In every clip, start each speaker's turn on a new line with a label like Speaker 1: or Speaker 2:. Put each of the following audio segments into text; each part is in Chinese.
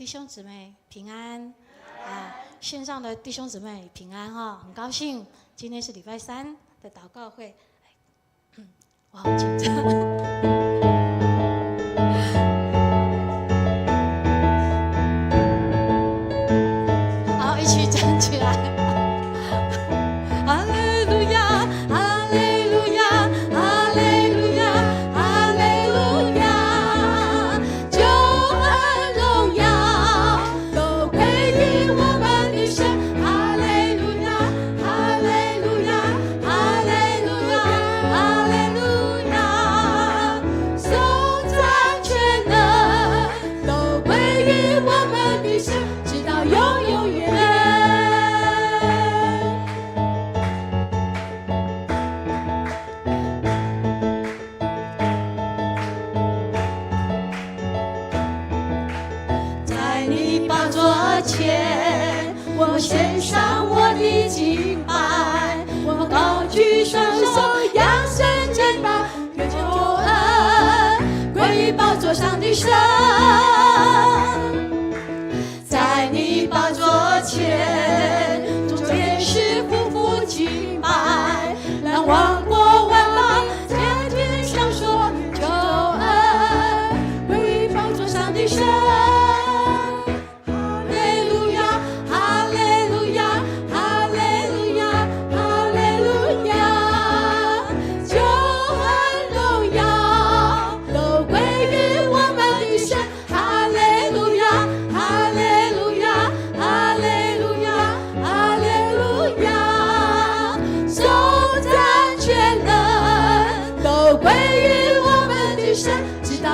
Speaker 1: 弟兄姊妹平安啊！线上的弟兄姊妹平安哈，很高兴今天是礼拜三的祷告会，我好紧张。好，一起站起来。哈利路亚，哈利路亚，哈利路亚，哈利路亚，救恩荣耀都归于我们的神。哈利路亚，哈利路亚，哈利路亚，哈利路亚，颂赞全能都归于我们的神，直到永永远远。在你宝座前，我献上我的敬拜，我高举双手，扬声敬拜，愿救恩归于宝座上的神。在你宝座前，众天使匍匐敬拜，让万国万邦在天上说，救恩归于宝座上的神。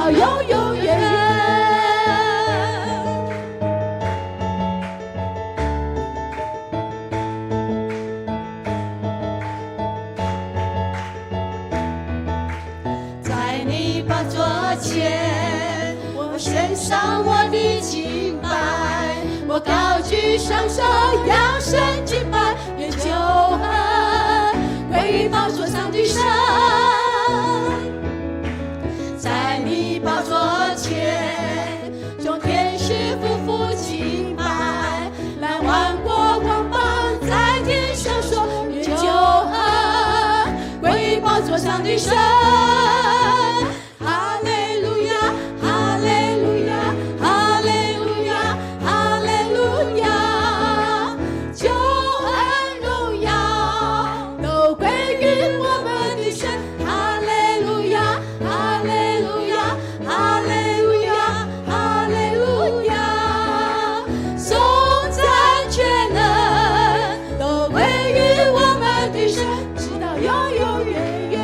Speaker 1: 永永远远。在你宝座前，我献上我的敬拜，我高举双手，扬声敬拜，愿救恩归于宝座上的神。在你宝座前，众天使匍匐敬拜，让万国万邦在天上说，愿救恩归于宝座上的神。哈利路亚，哈利路亚，哈利路亚，哈利路亚，救恩荣耀都归于我们的神。哈利路亚，哈利路亚，哈利路亚，哈利路亚，颂赞全能都归于我们的神，直到永永远远。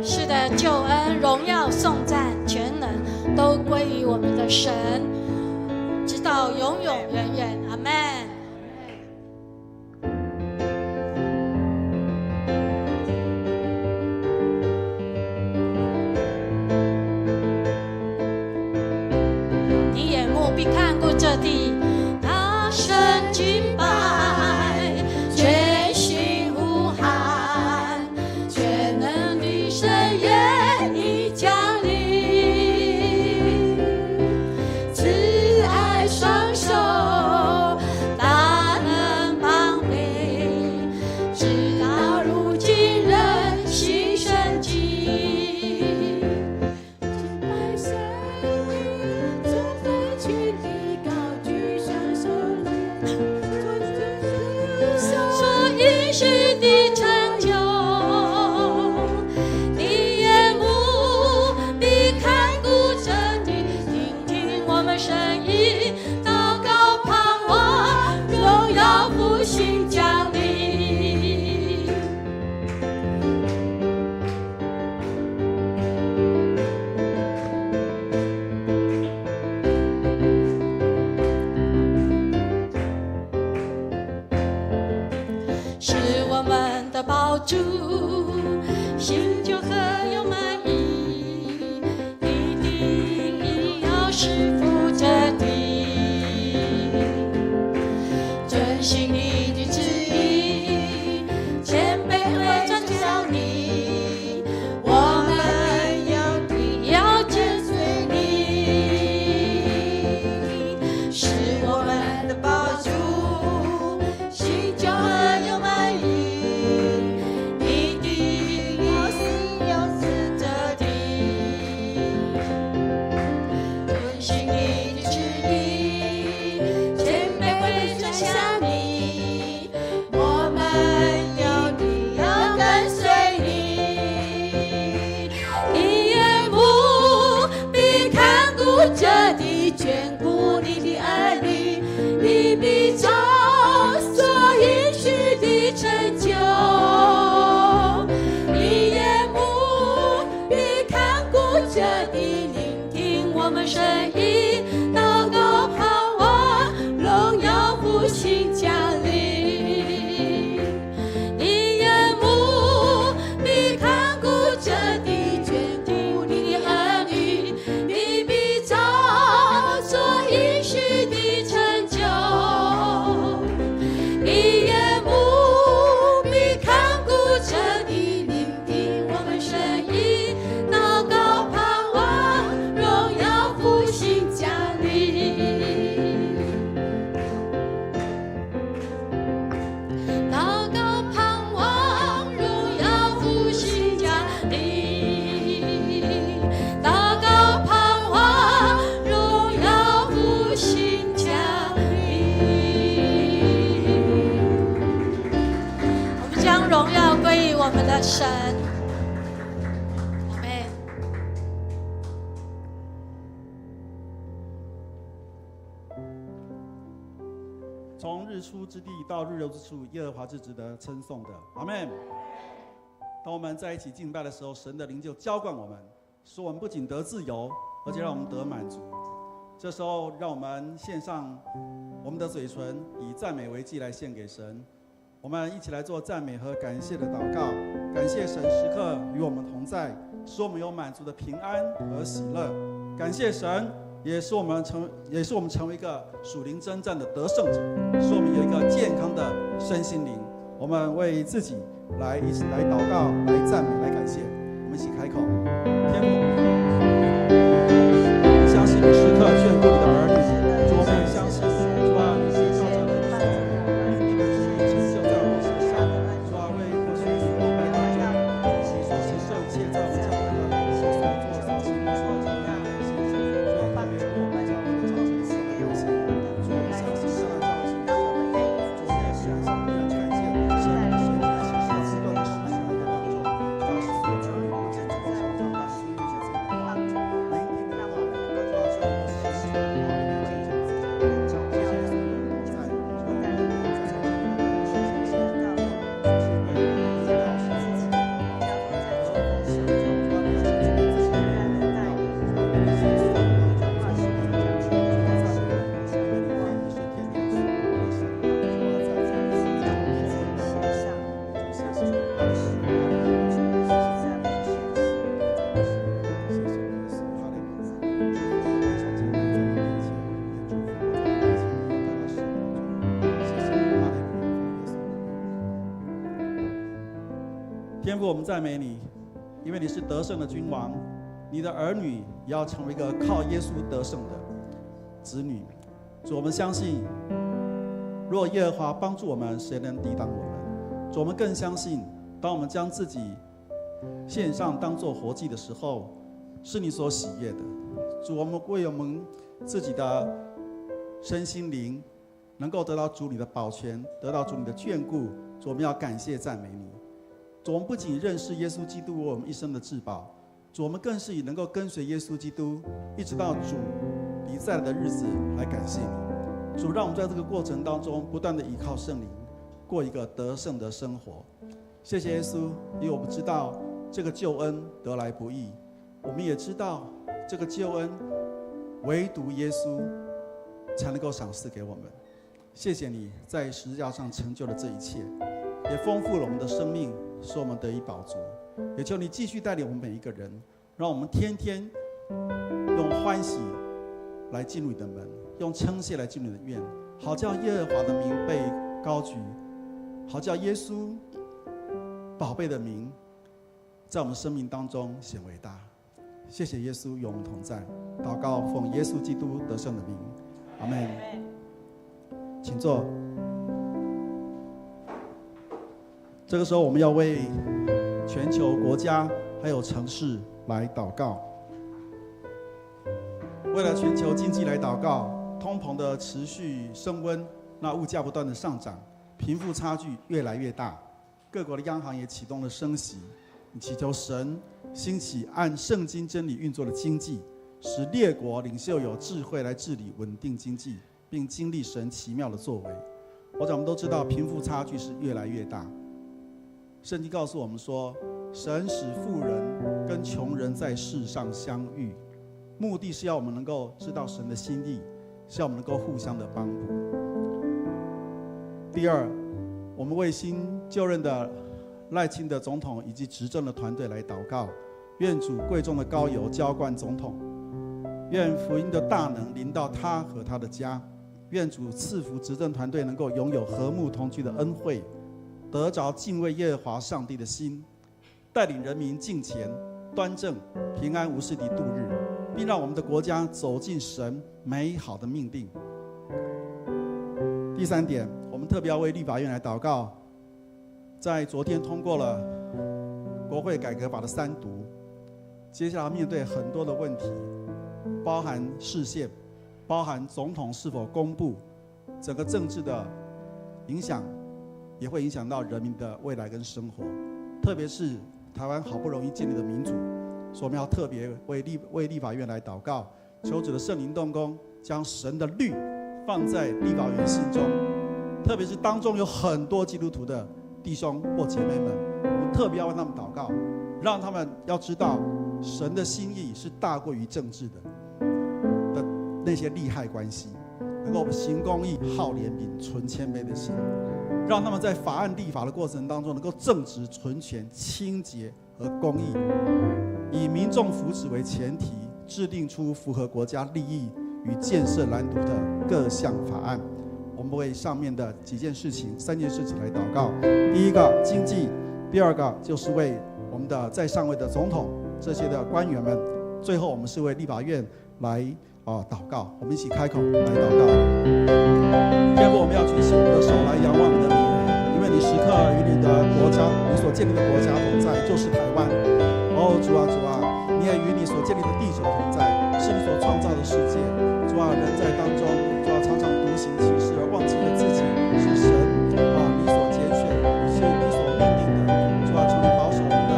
Speaker 1: 是的，救恩、荣耀、颂赞、全能都归于我们的神，直到永永远远。阿们。你眼目必看顾这地，大声敬拜，全心呼喊，全能的神愿意降临，慈爱双手，大能膀臂，直到如今人心生机。敬拜神，尊贵群体高举双手，所应许的成就，你眼目必看顾这地，听听我们声音，祷告盼望，荣耀复兴降临。是我们的宝珠，心就很有满意，一定要侍服这地，遵行你的旨意，谦卑向你，我们有你要跟随你。你眼目必看顾着地，眷顾你的儿女，你必照所应许的成就。你眼目必看顾着地，聆听我们声音，祷告盼望荣耀复兴降临。你眼目必看顾着地，眷顾你的儿女，你必照所应许的成就。你眼目必看顾着地，聆听我们声音，祷告盼望荣耀复兴降临。祷告盼望荣耀复兴降临，祷告盼望荣耀复兴降临。我们将荣耀归于我们的神。阿们。
Speaker 2: 从日出之地到日落之处，耶和华是值得称颂的。阿们。当我们在一起敬拜的时候，神的灵就浇灌我们，使我们不仅得自由，而且让我们得满足。这时候，让我们献上我们的嘴唇，以赞美为祭来献给神。我们一起来做赞美和感谢的祷告，感谢神时刻与我们同在，使我们有满足的平安和喜乐。感谢神，也是我们成为一个属灵征战的得胜者，使我们有一个健康的身心灵。我们为自己一起来祷告，来赞美，来感谢。我们一起开口，天父，我们相信你时刻眷顾你的儿女，主，我们也相信主啊，你是照着你的命令的旨意成就在我们身上。主啊，为过去600多年你所行这一切在我们教会的所做所行，主啊，这样的感谢，主啊，特别为我们教会的长成所的感谢。主，我们相信这样的长成，主，我们也是让上帝看见神的神的启示时刻的事情来当中，主要是所有教会我们建筑的成长大使命去自己的帮助，聆听你的话，主要是我们的心中好一点见证自己的感受，谢谢主的同在，主啊，带领我们在这里的谢谢主，是为了我们的老师自己，要在这里的神中，主啊，你要成就自己的带领，主啊，你的心中当中话是我们讲的，主啊，在这里是因为你话你是天天说，你是主啊，在这里是讲的是我们的上，主是主，哈利路亚，主是在我们的现实，谢谢耶稣，哈利路亚，祝福我们小姐妹在你面前，也祝福我在你面前得到使用的祝福，谢谢哈利路亚，耶稣。天父，我们赞美你，因为你是得胜的君王，你的儿女也要成为一个靠耶稣得胜的子女。主，我们相信，若耶和华帮助我们，谁能抵挡我们？主，我们更相信，当我们将自己献上当作活祭的时候，是你所喜悦的。主，我们为我们自己的身心灵能够得到主你的保全，得到主你的眷顾，主，我们要感谢赞美你。主，我们不仅认识耶稣基督为我们一生的至宝，主，我们更是以能够跟随耶稣基督，一直到主离在的日子来感谢你。主，让我们在这个过程当中不断的依靠圣灵，过一个得胜的生活。谢谢耶稣，因为我们知道这个救恩得来不易，我们也知道这个救恩唯独耶稣才能够赏赐给我们。谢谢你在十字架上成就了这一切，也丰富了我们的生命，使我们得以饱足。也求你继续带领我们每一个人，让我们天天用欢喜来进入你的门，用称谢来进入你的院，好叫耶和华的名被高举，好叫耶稣宝贝的名在我们生命当中显伟大。谢谢耶稣与我们同在，祷告奉耶稣基督得胜的名，阿们。请坐。这个时候我们要为全球国家还有城市来祷告，为了全球经济来祷告，通膨的持续升温，那物价不断的上涨，贫富差距越来越大，各国的央行也启动了升息。你祈求神兴起按圣经真理运作的经济，使列国领袖有智慧来治理稳定经济，并经历神奇妙的作为。我们都知道贫富差距是越来越大。圣经告诉我们说，神使富人跟穷人在世上相遇，目的是要我们能够知道神的心意，是要我们能够互相的帮助。第二，我们为新就任的赖清德总统以及执政的团队来祷告，愿主贵重的膏油浇灌总统，愿福音的大能临到他和他的家，愿主赐福执政团队能够拥有和睦同居的恩惠，得着敬畏耶和华上帝的心，带领人民敬虔端正平安无事地度日，并让我们的国家走进神美好的命定。第三点，我们特别要为立法院来祷告。在昨天通过了国会改革法的3读，接下来面对很多的问题，包含释宪，包含总统是否公布，整个政治的影响也会影响到人民的未来跟生活，特别是台湾好不容易建立的民主，所以我们要特别为立法院来祷告，求主的圣灵动工，将神的律放在立法院心中，特别是当中有很多基督徒的弟兄或姐妹们，我们特别要为他们祷告，让他们要知道神的心意是大过于政治的那些利害关系，能够行公义、好怜悯、存谦卑的心，让他们在法案立法的过程当中能够正直、纯全、清洁和公义，以民众福祉为前提，制定出符合国家利益与建设蓝图的各项法案。我们为上面的3件事情来祷告。第一个经济，第二个就是为我们的在上位的总统这些的官员们，最后我们是为立法院来祷告。我们一起开口来祷告。天父，我们要举起我们的手来仰望你的名，因为你时刻与你的国家，你所建立的国家同在，就是台湾。主啊主啊，你也与你所建立的地球同在，是你所创造的世界。主啊，人在当中，主啊常常独行其事，而忘记了自己是神你所拣选，是你所命定的。主啊，求你保守我们的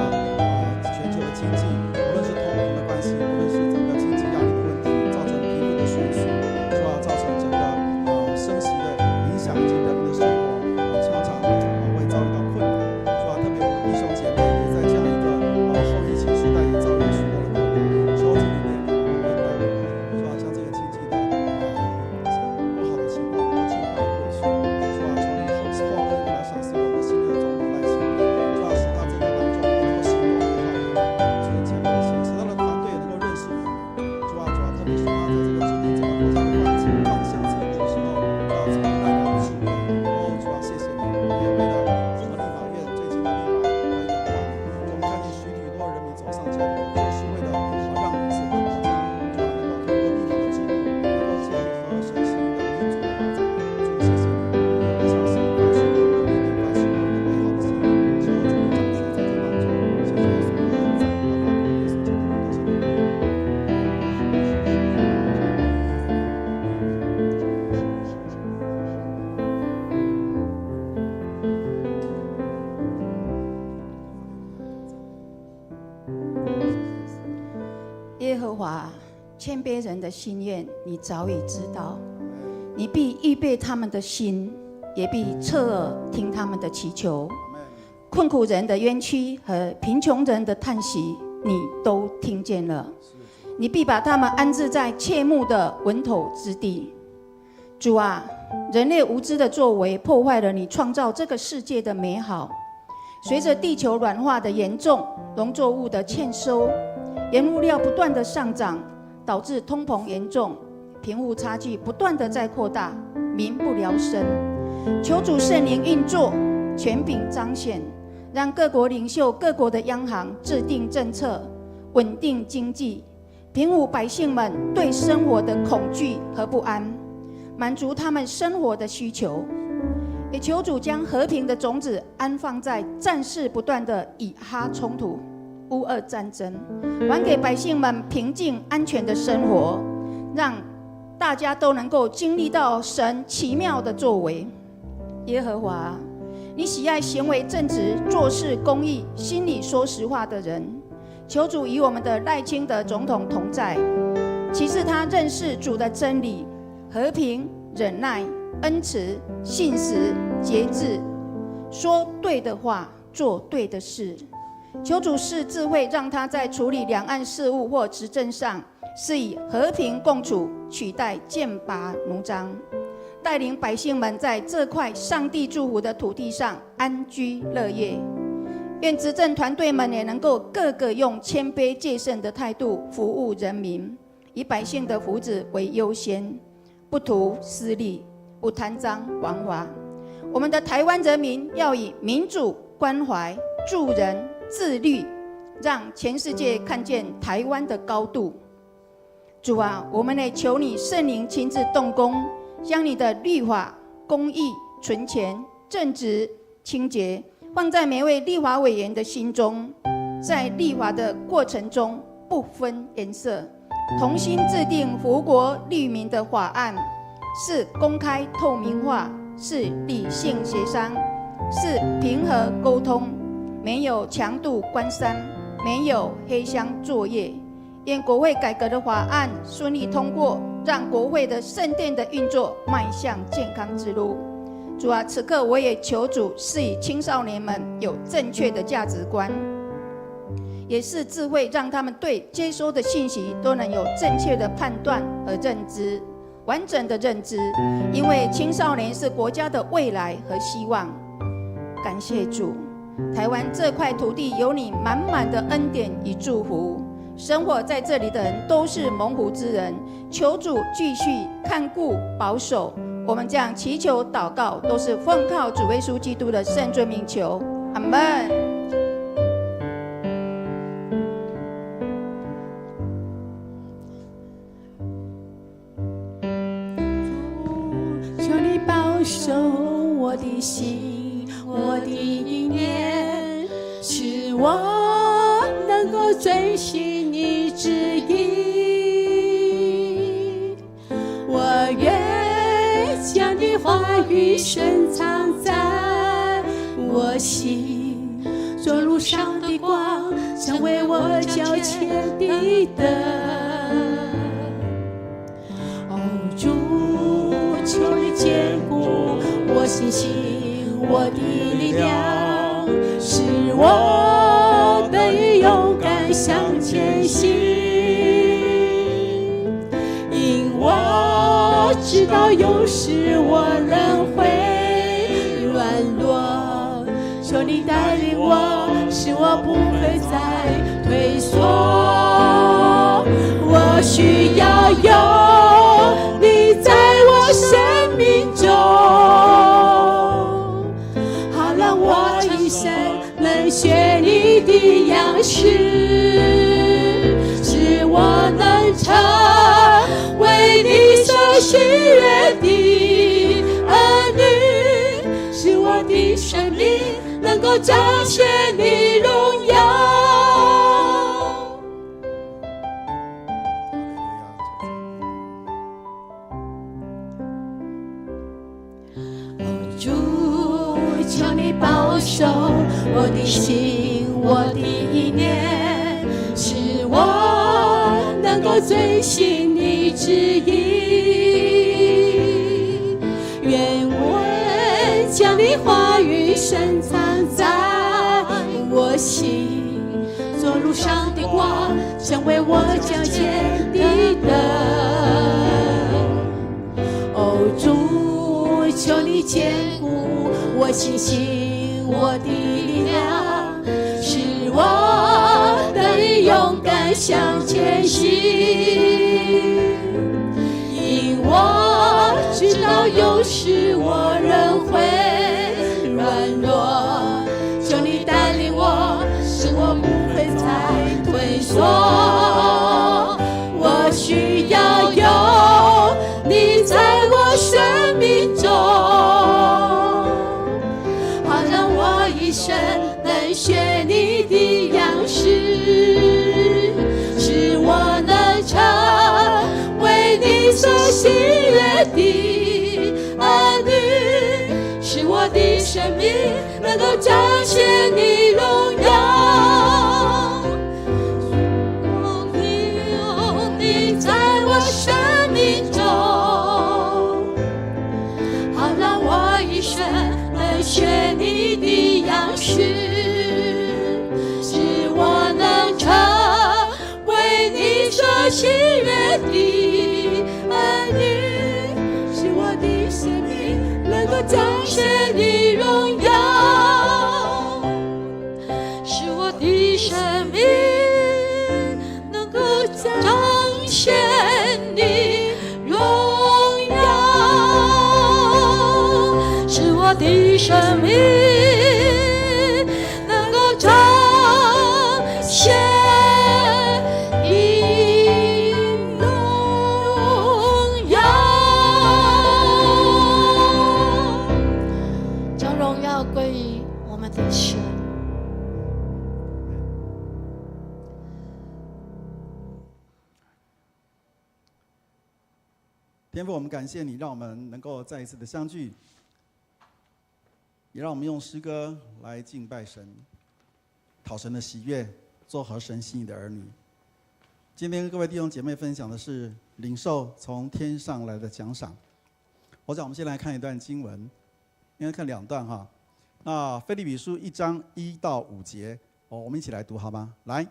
Speaker 2: 全球的经济，无论是通膨的关系，无论是整个经济压力的问题，造成贫富的悬殊，主啊，造成整个升息的影响，以及人民的生活常常会遭遇到困难。主啊，特别我们弟兄姐妹也在这样一个后疫情时代，也遭遇许多的困难。求主你怜悯我们的主啊，将这个经济的不好的情况能够尽快过去。主啊，求你后恩来赏赐我们新的总统赖清德，主啊，使他在这当中能够行动很好，存谦卑的心，使他的团队能够认识你。主啊，特别是他在这个制定整个国家的方向策略的时候，主啊，从带来的智慧。主啊，谢谢你，也为了整个立法院最近的立法来祷告。我们看见许多人民走上街头，就是为了让整个国家主啊能够通过立法的制度，能够建立和神心意的民主的发展。主，谢谢你，我相信凡是我们的命令，凡是我们的美好的心意，求主你彰显在这当中。谢谢耶稣，在我们耶稣基督的圣名。
Speaker 3: 耶和华，谦卑人的心愿，你早已知道，你必预备他们的心，也必侧耳听他们的祈求。困苦人的冤屈和贫穷人的叹息，你都听见了。你必把他们安置在切慕的稳妥之地。主啊，人类无知的作为破坏了你创造这个世界的美好。随着地球软化的严重，农作物的欠收，原物料不断的上涨，导致通膨严重，贫富差距不断的在扩大，民不聊生。求主圣灵运作，权柄彰显，让各国领袖、各国的央行制定政策，稳定经济，平抚百姓们对生活的恐惧和不安，满足他们生活的需求。也求主将和平的种子安放在战事不断的以哈冲突、乌俄战争，还给百姓们平静安全的生活，让大家都能够经历到神奇妙的作为。耶和华，你喜爱行为正直、做事公义、心里说实话的人。求主与我们的赖清德总统同在，启示他认识主的真理、和平、忍耐、恩慈、信实、节制，说对的话，做对的事。求主赐智慧，让他在处理两岸事务或执政上，是以和平共处取代剑拔弩张，带领百姓们在这块上帝祝福的土地上安居乐业。愿执政团队们也能够个个用谦卑戒慎的态度服务人民，以百姓的福祉为优先，不图私利，不贪赃枉法。我们的台湾人民要以民主、关怀、助人、自律，让全世界看见台湾的高度。主啊，我们也求你圣灵亲自动工，将你的律法、公义、纯全、正直、清洁放在每位立法委员的心中，在立法的过程中不分颜色，同心制定福国利民的法案，是公开透明化，是理性协商，是平和沟通，没有强渡关山，没有黑箱作业。愿国会改革的法案顺利通过，让国会的圣殿的运作迈向健康之路。主啊，此刻我也求主赐予青少年们有正确的价值观，也是智慧，让他们对接收的信息都能有正确的判断和认知，完整的认知。因为青少年是国家的未来和希望。感谢主，台湾这块土地有你满满的恩典与祝福，生活在这里的人都是蒙福之人。求主继续看顾保守。我们这样祈求祷告，都是奉靠主耶稣基督的圣尊名求，阿们。
Speaker 1: 求你保守我的心，我的意念，使我能够遵循你旨意。我愿将你话语深藏在我心，做路上的光，成为我脚前的灯。哦，主，求你坚固我信心，我的力量，使我得以勇敢向前行。因我知道有时我仍会软弱，求你带领我，使我不会再退缩。我需要有你在我生命中，好让我一生能学你的样式，使我能成为你所喜悦的儿女，使我的生命能够彰显你荣耀。主，求你保守我的心，我的意念，使我能够遵循你旨意。愿我将你话语深藏在我心，做路上的光，成为我脚前的灯。哦，主，求你坚固我信心，我的力量，使我得以勇敢向前行。因我知道有时我仍会软弱，求你带领我，使我不会再退缩。我需要有你在我生命中，好让我一生能学你的样式，使我能成为你所喜我的生命能够彰显你荣耀。你在我生命中，好让我一生能学你的样式，使我能成为你所喜悦的儿女，使我的生命能够彰显你荣耀，使我的生命能够彰显你荣耀，使我的生命能够彰显你荣耀，将荣耀归于我们的神。
Speaker 2: 天父，我们感谢你，让我们能够再一次的相聚，也让我们用诗歌来敬拜神，讨神的喜悦，做合神心意的儿女。今天跟各位弟兄姐妹分享的是领受从天上来的奖赏。我想我们先来看一段经文，应该看2段哈。那腓立比书1章1到5节，我们一起来读好吗？来，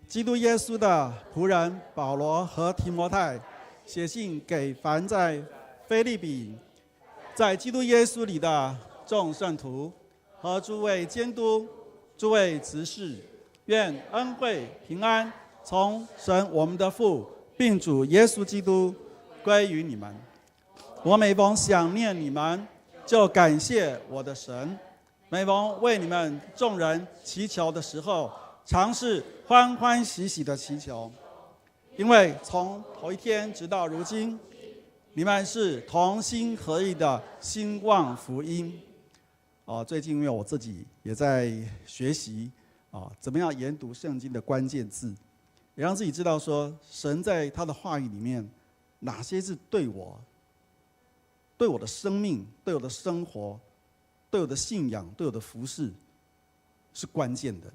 Speaker 2: 基督耶稣的仆人保罗和提摩太，写信给凡在腓立比，在基督耶稣里的众圣徒和诸位监督、诸位执事，愿恩惠平安从神我们的父并主耶稣基督归于你们。我每逢想念你们，就感谢我的神；每逢为你们众人祈求的时候，常是欢欢喜喜的祈求。因为从头一天直到如今，你们是同心合意的兴旺福音。最近因为我自己也在学习怎么样研读圣经的关键字，也让自己知道说神在他的话语里面哪些是对我的生命、对我的生活、对我的信仰、对我的服事是关键的。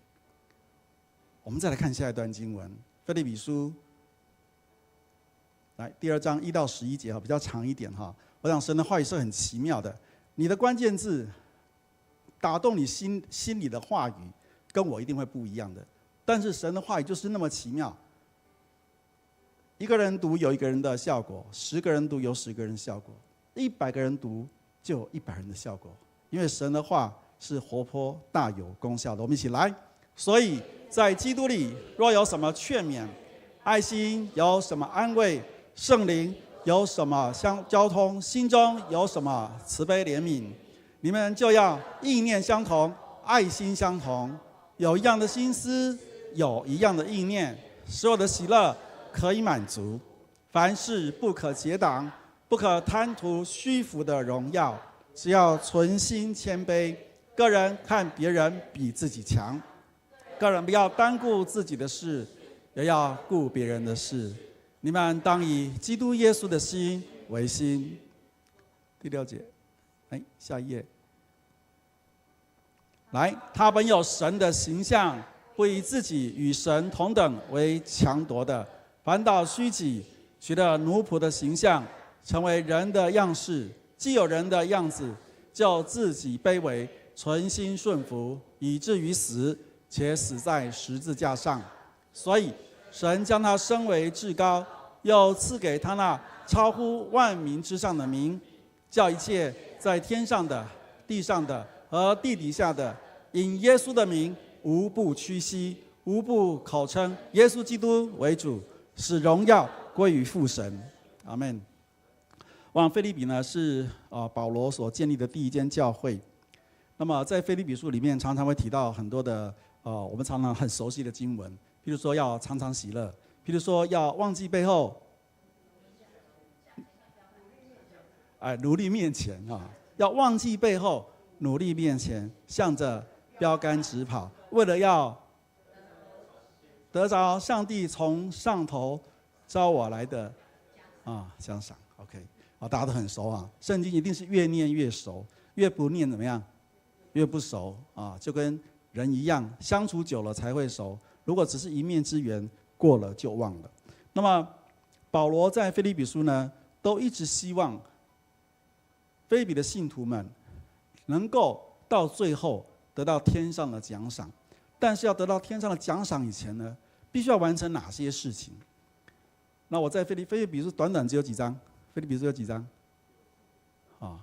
Speaker 2: 我们再来看下一段经文，腓立比书来第2章1到11节比较长一点哈。我想神的话语是很奇妙的，你的关键字打动你心里的话语，跟我一定会不一样的。但是神的话语就是那么奇妙，一个人读有一个人的效果，10个人读有10个人的效果，100个人读就有100人的效果。因为神的话是活泼大有功效的。我们一起来，所以在基督里若有什么劝勉，爱心有什么安慰，圣灵有什么交通，心中有什么慈悲怜悯，你们就要意念相同，爱心相同，有一样的心思，有一样的意念，使我的喜乐可以满足。凡事不可结党，不可贪图虚浮的荣耀，只要存心谦卑，个人看别人比自己强，个人不要单顾自己的事，也要顾别人的事。你们当以基督耶稣的心为心。第6节，下一页。来，他本有神的形象，不以自己与神同等为强夺的，反倒虚己，取了奴仆的形象，成为人的样式。既有人的样子，就自己卑微，存心顺服，以至于死，且死在十字架上。所以神将他升为至高，又赐给他那超乎万民之上的名，叫一切在天上的、地上的和地底下的，因耶稣的名，无不屈膝，无不口称耶稣基督为主，使荣耀归于父神。阿们。腓立比呢是保罗所建立的第一间教会。那么在腓立比书里面常常会提到很多的我们常常很熟悉的经文，譬如说要常常喜乐，譬如说要忘记背后，努力面前要忘记背后，努力面前，向着标杆直跑，为了要得着上帝从上头招我来的奖赏。OK， 大家都很熟圣经一定是越念越熟。越不念怎么样？越不熟啊，就跟人一样，相处久了才会熟。如果只是一面之缘，过了就忘了。那么保罗在腓立比书呢，都一直希望腓立比的信徒们能够到最后得到天上的奖赏。但是要得到天上的奖赏以前呢，必须要完成哪些事情？那我在腓立比书短短只有几章？腓立比书有几章？啊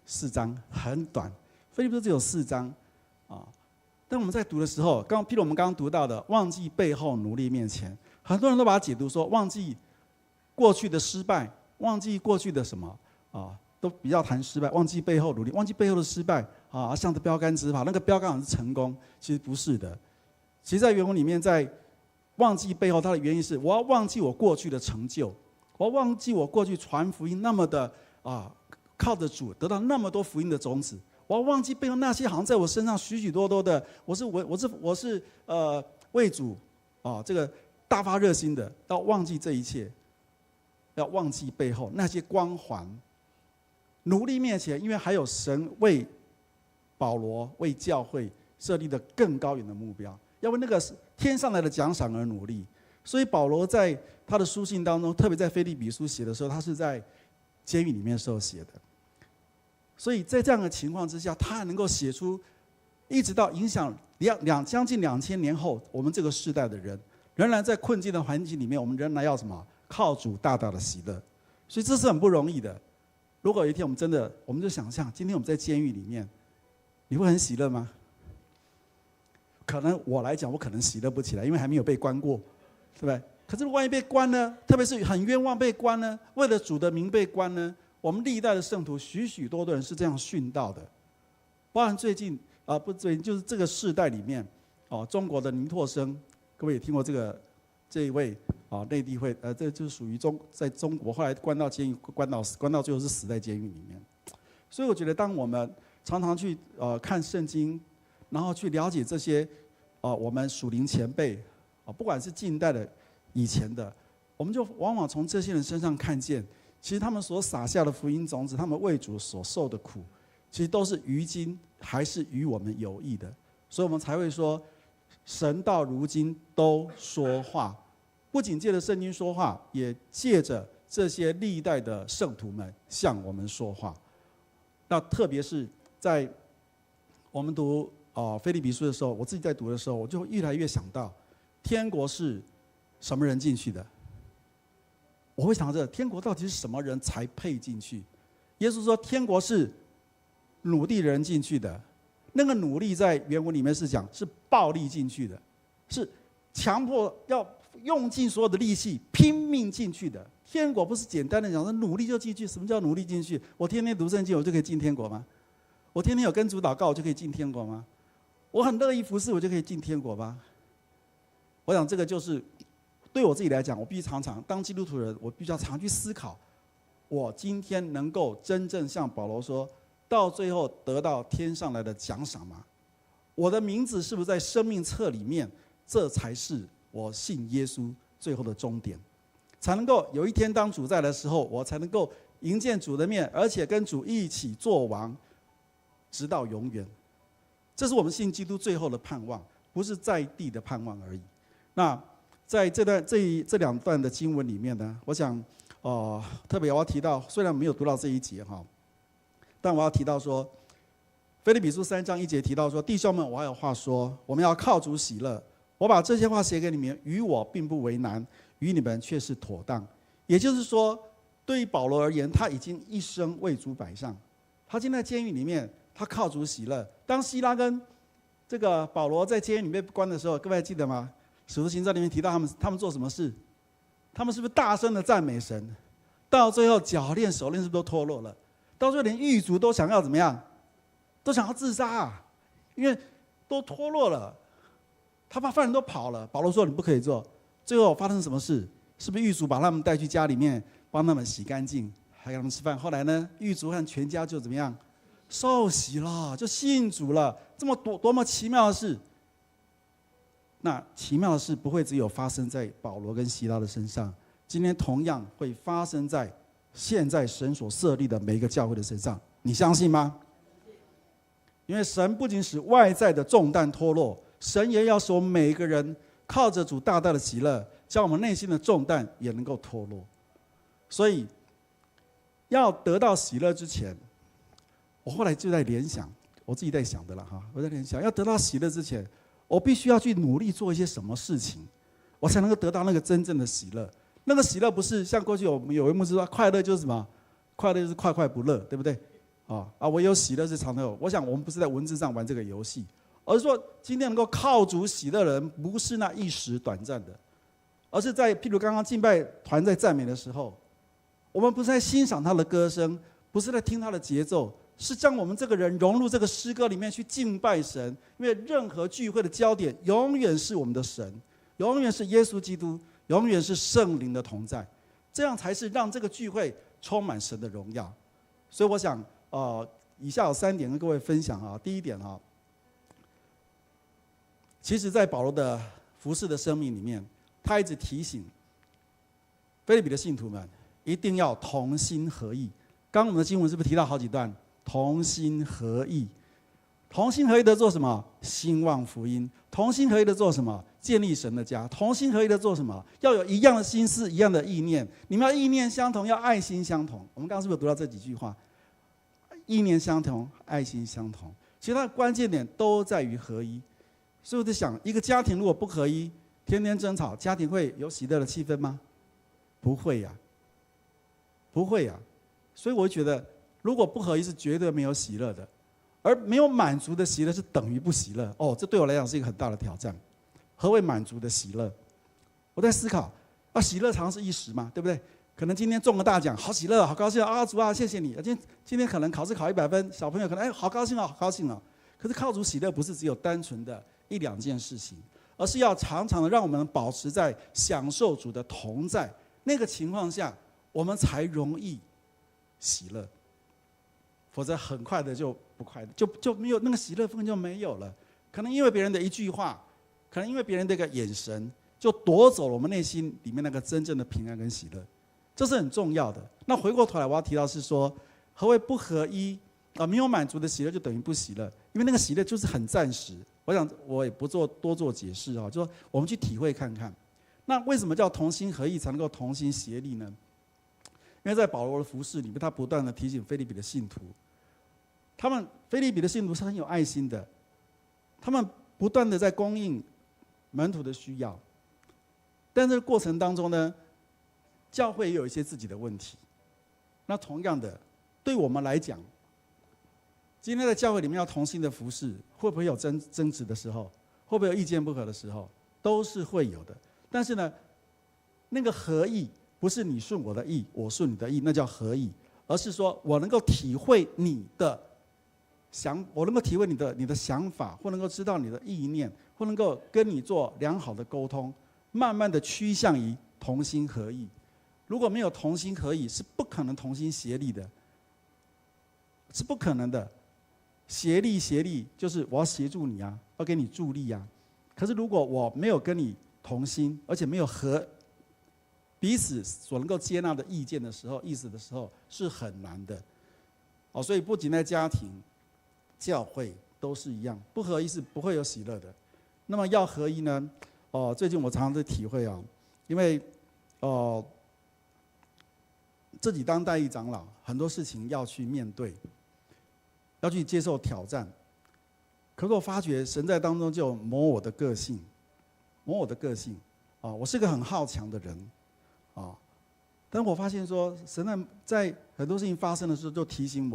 Speaker 2: ，4章，很短。腓立比书只有4章，啊。但我们在读的时候，譬如我们刚刚读到的，忘记背后，努力面前，很多人都把它解读说，忘记过去的失败，忘记过去的什么啊，都比较谈失败，忘记背后努力，忘记背后的失败啊，向着标杆直跑，那个标杆好像是成功，其实不是的。其实，在原文里面，在忘记背后，它的原因是我要忘记我过去的成就，我要忘记我过去传福音那么的靠着主得到那么多福音的种子。我要忘记背后那些好像在我身上许许多多的，我是为主这个大发热心的，要忘记这一切，要忘记背后那些光环，努力面前，因为还有神为保罗为教会设立的更高远的目标，要为那个天上来的奖赏而努力。所以保罗在他的书信当中，特别在腓立比书写的时候，他是在监狱里面时候写的。所以在这样的情况之下，他还能够写出，一直到影响将近2000年后，我们这个世代的人，仍然在困境的环境里面，我们仍然要什么？靠主大大的喜乐。所以这是很不容易的。如果有一天我们就想象，今天我们在监狱里面，你会很喜乐吗？可能我来讲，我可能喜乐不起来，因为还没有被关过，对不对？可是万一被关呢？特别是很冤枉被关呢？为了主的名被关呢？我们历代的圣徒许许多多人是这样殉道的，包含最近就是这个世代里面，中国的倪柝声，各位也听过这一位内地会这就是属于在中国后来关到监狱，关到最后是死在监狱里面。所以我觉得，当我们常常去看圣经，然后去了解这些我们属灵前辈不管是近代的、以前的，我们就往往从这些人身上看见。其实他们所撒下的福音种子，他们为主所受的苦，其实都是于今还是与我们有益的，所以我们才会说，神到如今都说话，不仅借着圣经说话，也借着这些历代的圣徒们向我们说话。那特别是在我们读腓立比书的时候，我自己在读的时候，我就越来越想到，天国是什么人进去的？我会想着天国到底是什么人才配进去？耶稣说天国是努力的人进去的，那个努力在原文里面是讲是暴力进去的，是强迫要用尽所有的力气拼命进去的。天国不是简单的讲说努力就进去。什么叫努力进去？我天天读圣经我就可以进天国吗？我天天有跟主祷告我就可以进天国吗？我很乐意服侍我就可以进天国吗？我想这个就是对我自己来讲，我必须常常当基督徒人，我必须要常去思考，我今天能够真正像保罗说，到最后得到天上来的奖赏吗？我的名字是不是在生命册里面？这才是我信耶稣最后的终点，才能够有一天当主在的时候，我才能够迎见主的面，而且跟主一起做王，直到永远。这是我们信基督最后的盼望，不是在地的盼望而已。那在这两段的经文里面呢，我想，特别我要提到，虽然没有读到这一节哈，但我要提到说，腓立比书3章1节提到说，弟兄们，我还有话说，我们要靠主喜乐。我把这些话写给你们，与我并不为难，与你们却是妥当。也就是说，对于保罗而言，他已经一生为主摆上。他今天在监狱里面，他靠主喜乐。当希拉跟这个保罗在监狱里面被关的时候，各位还记得吗？使徒行传里面提到他们做什么事？他们是不是大声的赞美神？到最后脚链手链是不是都脱落了？到最后连狱卒都想要怎么样？都想要自杀啊！因为都脱落了，他把犯人都跑了。保罗说你不可以做。最后发生什么事？是不是狱卒把他们带去家里面帮他们洗干净，还给他们吃饭？后来呢，狱卒和全家就怎么样？受洗了，就信主了。这么多么奇妙的事！那奇妙的事不会只有发生在保罗跟希拉的身上，今天同样会发生在现在神所设立的每一个教会的身上，你相信吗？因为神不仅使外在的重担脱落，神也要使我们每一个人靠着主大大的喜乐，将我们内心的重担也能够脱落。所以要得到喜乐之前，我后来就在联想，我自己在想的了哈，我在联想，要得到喜乐之前，我必须要去努力做一些什么事情，我才能够得到那个真正的喜乐。那个喜乐不是像过去我们有位牧师说，快乐就是什么？快乐就是快快不乐，对不对？我有喜乐是常常有。我想我们不是在文字上玩这个游戏，而是说今天能够靠主喜乐的人，不是那一时短暂的，而是在譬如刚刚敬拜团在赞美的时候，我们不是在欣赏他的歌声，不是在听他的节奏，是将我们这个人融入这个诗歌里面去敬拜神。因为任何聚会的焦点永远是我们的神，永远是耶稣基督，永远是圣灵的同在，这样才是让这个聚会充满神的荣耀。所以我想以下有3点跟各位分享啊。第一点啊，其实在保罗的服事的生命里面，他一直提醒腓立比的信徒们一定要同心合意。刚刚我们的经文是不是提到好几段同心合意？同心合意的做什么？兴旺福音。同心合意的做什么？建立神的家。同心合意的做什么？要有一样的心思，一样的意念。你们要意念相同，要爱心相同。我们刚刚是不是有读到这几句话？意念相同，爱心相同。其实它的关键点都在于合一。所以我在想，一个家庭如果不合一，天天争吵，家庭会有喜乐的气氛吗？不会呀，不会呀。所以我觉得，如果不合一，是绝对没有喜乐的。而没有满足的喜乐是等于不喜乐。这对我来讲是一个很大的挑战。何谓满足的喜乐？我在思考，喜乐常是一时嘛，对不对？可能今天中了大奖，好喜乐，好高兴啊！主啊，谢谢你。今天可能考试考100分，小朋友可能好高兴啊，好高兴啊。可是靠主喜乐不是只有单纯的1、2件事情，而是要常常的让我们保持在享受主的同在那个情况下，我们才容易喜乐。否则很快的就不快乐，就没有那个喜乐氛就没有了。可能因为别人的一句话，可能因为别人的一个眼神，就夺走了我们内心里面那个真正的平安跟喜乐，这是很重要的。那回过头来，我要提到是说，何谓不合一没有满足的喜乐就等于不喜乐，因为那个喜乐就是很暂时。我想我也不多做解释就说我们去体会看看。那为什么叫同心合意才能够同心协力呢？因为在保罗的服事里面，他不断的提醒腓立比的信徒，腓立比的信徒是很有爱心的，他们不断的在供应门徒的需要，但这个过程当中呢，教会也有一些自己的问题。那同样的，对我们来讲，今天在教会里面要同心的服事，会不会有争执的时候？会不会有意见不合的时候？都是会有的。但是呢，那个合意不是你顺我的意，我顺你的意，那叫合意，而是说我能够体会你的我能够体会你的想法，或能够知道你的意念，或能够跟你做良好的沟通，慢慢的趋向于同心合意。如果没有同心合意，是不可能同心协力的，是不可能的。协力就是我要协助你啊，要给你助力啊。可是如果我没有跟你同心，而且没有彼此所能够接纳的意见的时候、意思的时候，是很难的。所以不仅在家庭、教会都是一样，不合一是不会有喜乐的。那么要合一呢？最近我常常在体会因为自己当代理长老，很多事情要去面对，要去接受挑战。可是我发觉神在当中就磨我的个性，我是个很好强的人但我发现说，神在很多事情发生的时候就提醒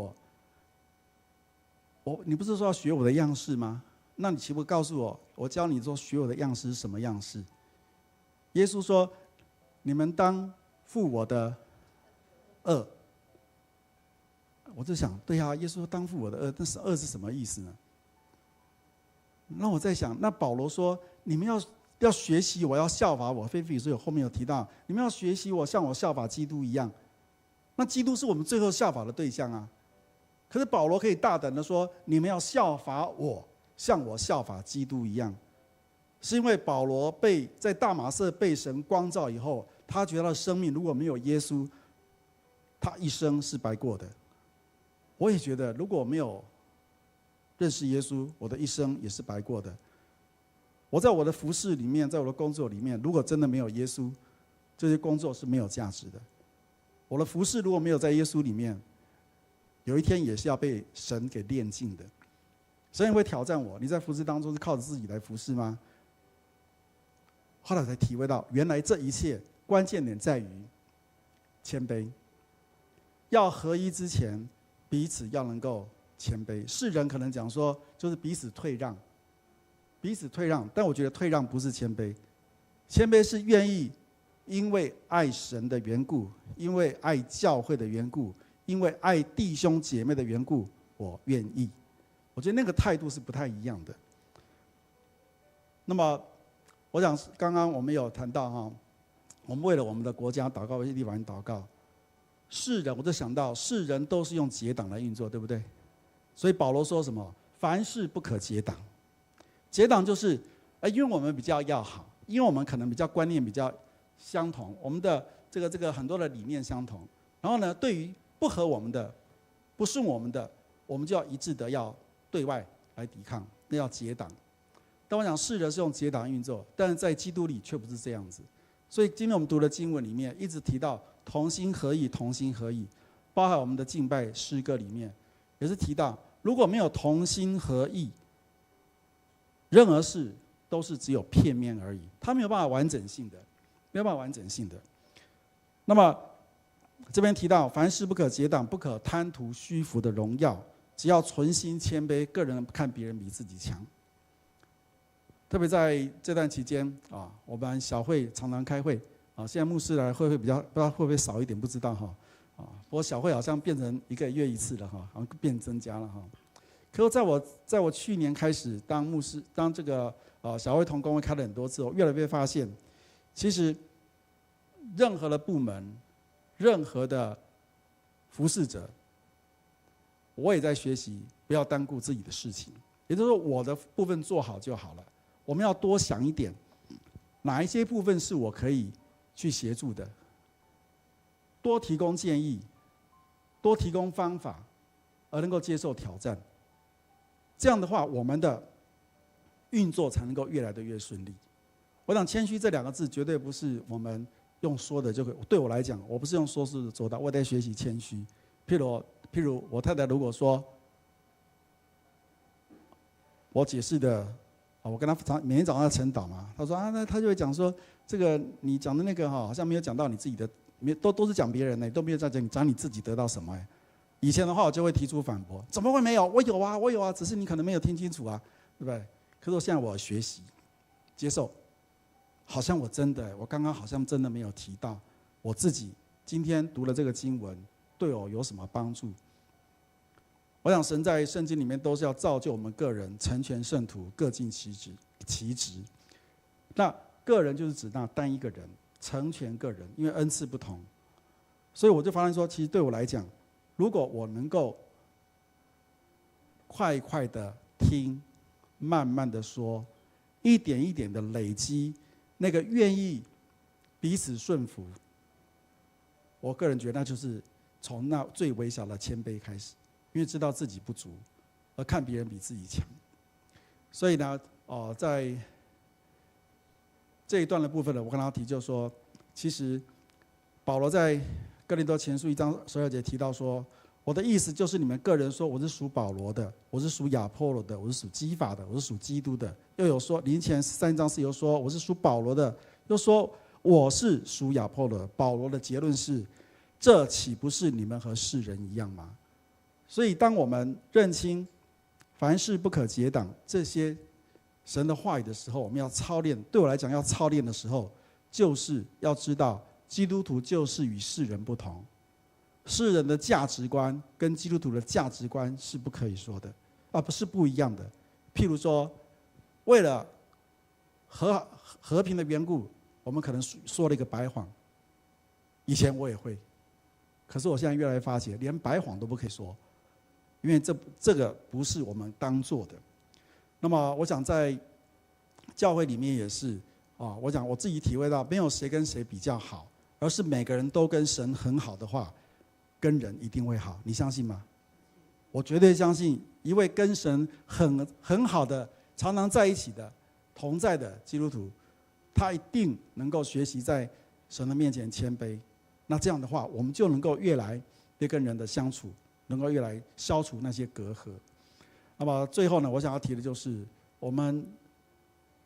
Speaker 2: 你不是说要学我的样式吗？那你岂不告诉我，我教你说学我的样式是什么样式？耶稣说，你们当负我的恶。我就想，对啊，耶稣说当负我的恶，但是恶是什么意思呢？那我在想，那保罗说，你们要学习我，要效法我。腓立比书后面有提到，你们要学习我，像我效法基督一样。那基督是我们最后效法的对象啊。可是保罗可以大胆的说，你们要效法我，像我效法基督一样。是因为保罗在大马色被神光照以后，他觉得他的生命如果没有耶稣，他一生是白过的。我也觉得，如果没有认识耶稣，我的一生也是白过的。我在我的服事里面，在我的工作里面，如果真的没有耶稣，这些工作是没有价值的。我的服事如果没有在耶稣里面，有一天也是要被神给炼尽的。神也会挑战我：你在服事当中是靠着自己来服事吗？后来才体会到，原来这一切关键点在于谦卑。要合一之前，彼此要能够谦卑。世人可能讲说，就是彼此退让，彼此退让。但我觉得退让不是谦卑，谦卑是愿意因为爱神的缘故，因为爱教会的缘故，因为爱弟兄姐妹的缘故，我愿意。我觉得那个态度是不太一样的。那么，我想刚刚我们有谈到哈，我们为了我们的国家祷告，为立法院祷告。世人，我就想到世人都是用结党来运作，对不对？所以保罗说什么？凡事不可结党。结党就是，因为我们比较要好，因为我们可能比较观念比较相同，我们的这个很多的理念相同。然后呢，对于不合我们的、不顺我们的，我们就要一致的要对外来抵抗，那要结党。但我想世人是用结党运作，但是在基督里却不是这样子。所以今天我们读的经文里面一直提到同心合意，同心合意，包含我们的敬拜诗歌里面也是提到，如果没有同心合意，任何事都是只有片面而已，它没有办法完整性的，没有办法完整性的。那么这边提到，凡事不可结党，不可贪图虚浮的荣耀，只要存心谦卑，个人看别人比自己强。特别在这段期间啊，我们小会常常开会啊，现在牧师来会比较不知道会不会少一点，不知道哈啊。不过小会好像变成1个月1次了哈，好像变增加了哈。可是在我去年开始当牧师，当这个小会同工会开了很多次，我越来越发现，其实任何的部门，任何的服侍者，我也在学习不要单顾自己的事情，也就是说我的部分做好就好了。我们要多想一点，哪一些部分是我可以去协助的，多提供建议，多提供方法，而能够接受挑战。这样的话，我们的运作才能够越来越顺利。我想谦虚这2个字绝对不是我们用说的就可以。对我来讲，我不是用说是做到，我在学习谦虚。譬如我太太如果说，我解释的。我跟他每天早上要晨祷嘛，他说啊，那他就会讲说，这个你讲的那个好像没有讲到你自己的，都是讲别人的，都没有在讲你自己得到什么哎。以前的话我就会提出反驳，怎么会没有？我有啊，只是你可能没有听清楚啊，对不对？可是我现在我学习接受，好像我刚刚好像真的没有提到我自己今天读了这个经文对我有什么帮助。我想神在圣经里面都是要造就我们个人成全圣徒，各尽其职。那个人就是指那单一个人，成全个人，因为恩赐不同。所以我就发现说，其实对我来讲，如果我能够快快的听，慢慢的说，一点一点的累积那个愿意彼此顺服，我个人觉得那就是从那最微小的谦卑开始。因为知道自己不足，而看别人比自己强，所以呢，在这一段的部分呢，我跟他提就说，其实保罗在哥林多前书1章12节提到说，我的意思就是你们个人说我是属保罗的，我是属亚波罗的，我是属基法的，我是属基督的，又有说林前3章4又说我是属保罗的，又说我是属亚波罗的。保罗的结论是，这岂不是你们和世人一样吗？所以，当我们认清凡事不可结党这些神的话语的时候，我们要操练。对我来讲，要操练的时候，就是要知道基督徒就是与世人不同，世人的价值观跟基督徒的价值观是不可以说的，不是不一样的。譬如说，为了和平的缘故，我们可能说了一个白谎。以前我也会，可是我现在越来越发觉，连白谎都不可以说。因为这个不是我们当做的。那么我想在教会里面也是我想我自己体会到，没有谁跟谁比较好，而是每个人都跟神很好的话，跟人一定会好。你相信吗？我绝对相信，一位跟神很好的、常常在一起的、同在的基督徒，他一定能够学习在神的面前谦卑。那这样的话，我们就能够越来越跟人的相处，能够越来消除那些隔阂。那么最后呢，我想要提的就是，我们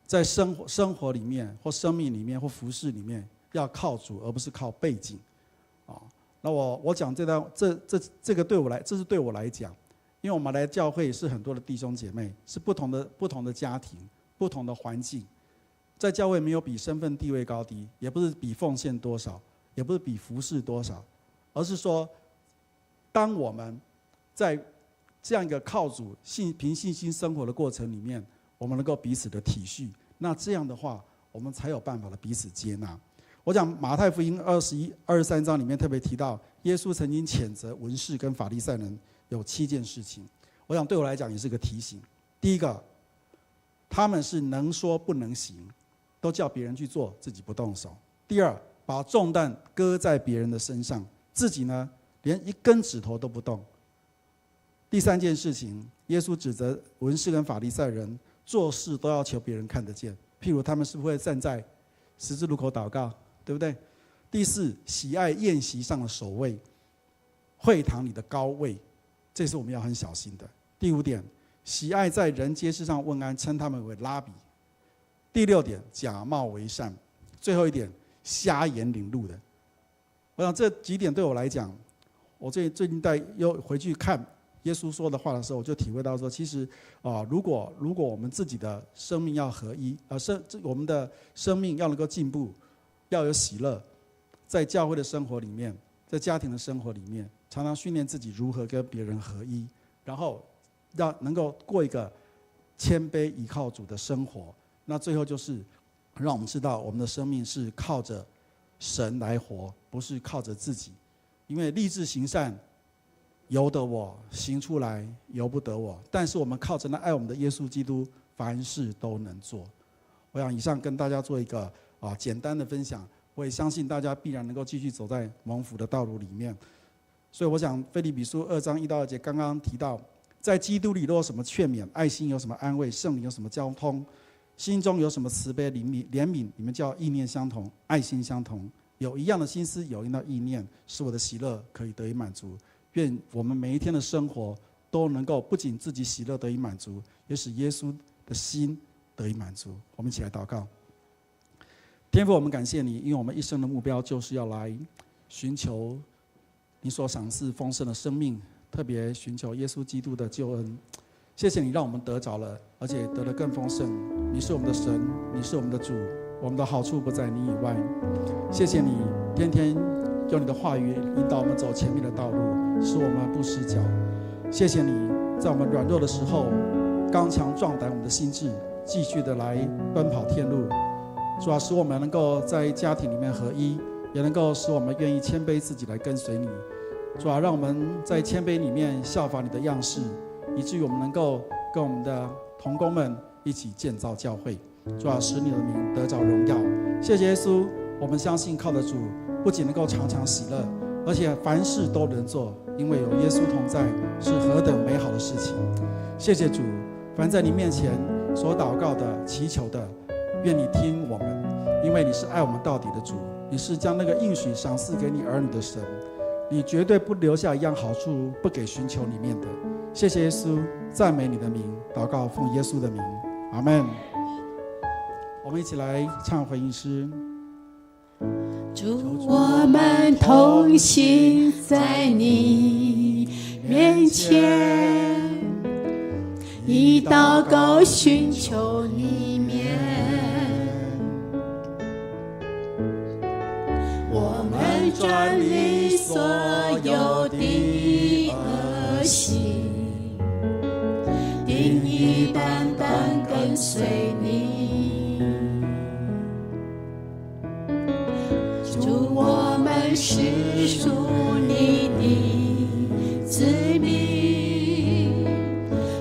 Speaker 2: 在生活里面，或生命里面，或服事里面，要靠主，而不是靠背景。那我讲这个对我来，这是对我来讲，因为我们来教会是很多的弟兄姐妹，是不同的家庭，不同的环境，在教会没有比身份地位高低，也不是比奉献多少，也不是比服事多少，而是说，当我们在这样一个靠主凭信心生活的过程里面，我们能够彼此的体恤，那这样的话，我们才有办法的彼此接纳。我讲马太福音21、23章里面特别提到，耶稣曾经谴责文士跟法利赛人有7件事情。我想对我来讲也是个提醒。第一个，他们是能说不能行，都叫别人去做，自己不动手。第二，把重担搁在别人的身上，自己呢连一根指头都不动。第3件事情，耶稣指责文士跟法利赛人做事都要求别人看得见，譬如他们是不是会站在十字路口祷告，对不对？第4，喜爱宴席上的首位，会堂里的高位，这是我们要很小心的。第5点，喜爱在人街市上问安，称他们为拉比。第6点，假冒为善。最后一点，瞎眼领路的。我想这几点对我来讲，我最近又回去看耶稣说的话的时候，我就体会到说，其实如果我们自己的生命要合一，我们的生命要能够进步，要有喜乐，在教会的生活里面，在家庭的生活里面，常常训练自己如何跟别人合一，然后要能够过一个谦卑依靠主的生活。那最后就是让我们知道，我们的生命是靠着神来活，不是靠着自己。因为立志行善，由得我行出来，由不得我。但是我们靠着那爱我们的耶稣基督，凡事都能做。我想以上跟大家做一个简单的分享，我也相信大家必然能够继续走在蒙福的道路里面。所以我想腓立比书2章1到2节刚刚提到，在基督里若有什么劝勉，爱心有什么安慰，圣灵有什么交通，心中有什么慈悲怜悯，你们叫意念相同，爱心相同，有一样的心思，有一样的意念，使我的喜乐可以得以满足。愿我们每一天的生活都能够不仅自己喜乐得以满足，也使耶稣的心得以满足。我们一起来祷告。天父，我们感谢你，因为我们一生的目标就是要来寻求你所赏赐丰盛的生命，特别寻求耶稣基督的救恩。谢谢你让我们得着了，而且得得更丰盛。你是我们的神，你是我们的主，我们的好处不在你以外。谢谢你天天用你的话语引导我们走前面的道路，使我们不失脚。谢谢你在我们软弱的时候刚强壮胆我们的心智，继续的来奔跑天路。主啊，使我们能够在家庭里面合一，也能够使我们愿意谦卑自己来跟随你。主啊，让我们在谦卑里面效法你的样式，以至于我们能够跟我们的同工们一起建造教会。主啊，使你的名得着荣耀。谢谢耶稣，我们相信靠着主，不仅能够常常喜乐，而且凡事都能做，因为有耶稣同在，是何等美好的事情。谢谢主，凡在你面前所祷告的、祈求的，愿你听我们，因为你是爱我们到底的主，你是将那个应许赏赐给你儿女的神，你绝对不留下一样好处不给寻求里面的。谢谢耶稣，赞美你的名，祷告奉耶稣的名，阿们。我们一起来唱回应诗。
Speaker 1: 主，我们同行在你面前，以祷告寻求你面，我们转离所有的恶行，定义单单跟随你。主，我们是属你的子民，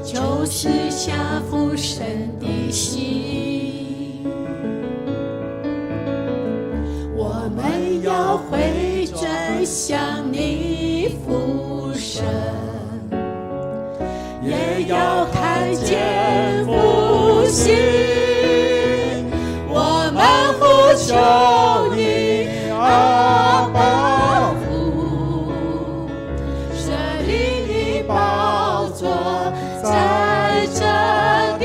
Speaker 1: 就是下父神的心。我们要回转向你父神，要看见复兴，我们呼求你，阿爸父，设立你宝座在这地，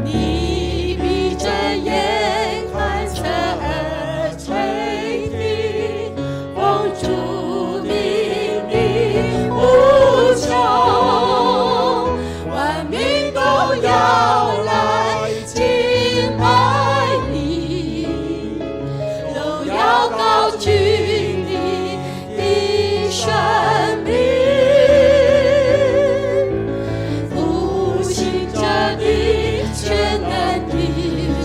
Speaker 1: 你闭着眼看侧耳垂听，奉主命令呼求，万民都要来敬拜你，都要高举你的生命，复兴这地全能的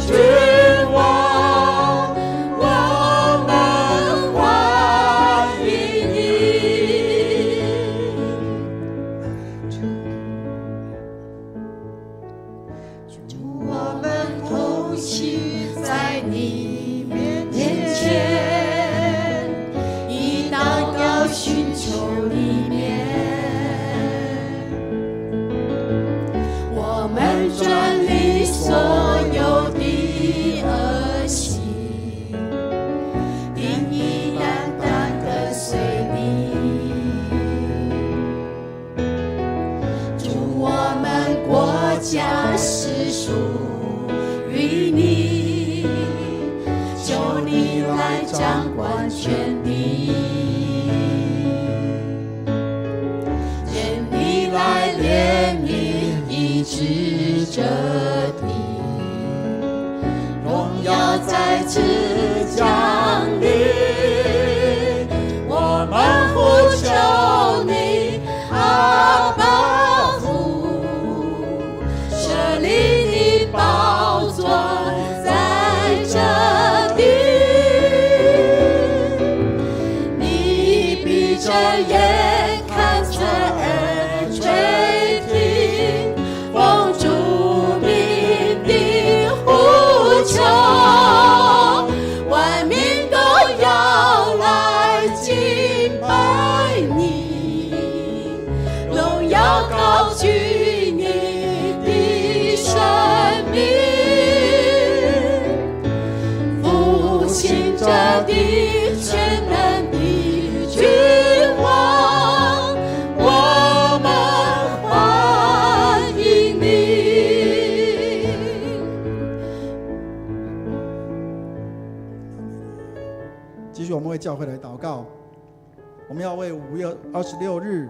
Speaker 1: 君王，我们欢迎你。主，我们同行在你面前，以祷告寻求里面，我们转离所有的恶习，定义单单跟随你。主，我们国家是属于你，求你来掌管权力，愿你来怜悯医治这地，荣耀再次降临，我们呼求你，阿爸父，设立你宝座在这地，你闭着眼看侧耳垂听，奉主命令呼求，万民都要来敬拜你，荣耀高举你的生命，复兴这地全能的君王，我们欢迎你。
Speaker 2: 继续，我们为教会来祷告。我们要为5月26日